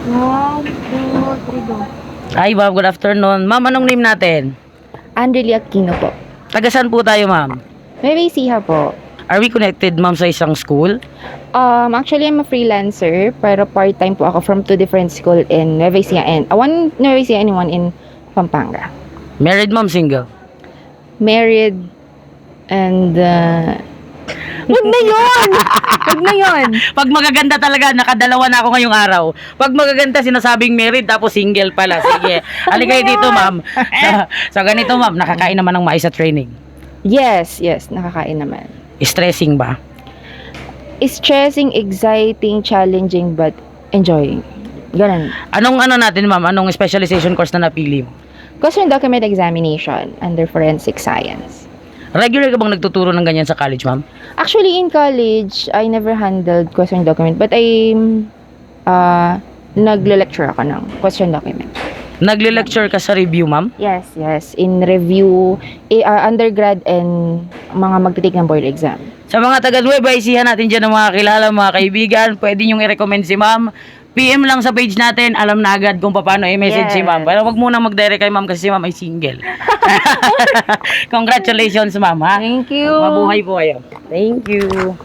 1, 2, 3, go. Hi ma'am, good afternoon. Ma'am, anong name natin? Andrelia Aquino po. Taga saan po tayo ma'am? May Siha po. Are we connected ma'am sa isang school? Actually, I'm a freelancer, pero part-time po ako from 2 different school in Nueva Ecija and one Nueva Ecija and one in Pampanga. Married ma'am, single? Married and wag na yun! Wag na yun! Pag magaganda talaga, nakadalawa na ako ngayong araw. Pag magaganda, sinasabing married, tapos single pala. Sige. Aligay dito, ma'am. Sa ganito, ma'am, nakakain naman ng mais sa training. Yes, nakakain naman. Stressing ba? Stressing, exciting, challenging, but enjoying. Ganun. Anong natin, ma'am? Anong specialization course na napili mo? Question document examination under forensic science. Regular ka bang nagtuturo ng ganyan sa college, ma'am? Actually, in college, I never handled question document, but nagle-lecture ako ng question document. Nagle-lecture ka sa review, ma'am? Yes. In review, undergrad and mga magtitake ng board exam. Sa mga taga Nueva Ecija natin dyan ng mga kilala, mga kaibigan, pwede nyong i-recommend si ma'am. PM lang sa page natin, alam na agad kung paano i-message si ma'am. Pero wag muna mag-direct kay ma'am kasi si ma'am ay single. Congratulations, ma'am, ha? Thank you. Mabuhay po kayo. Thank you.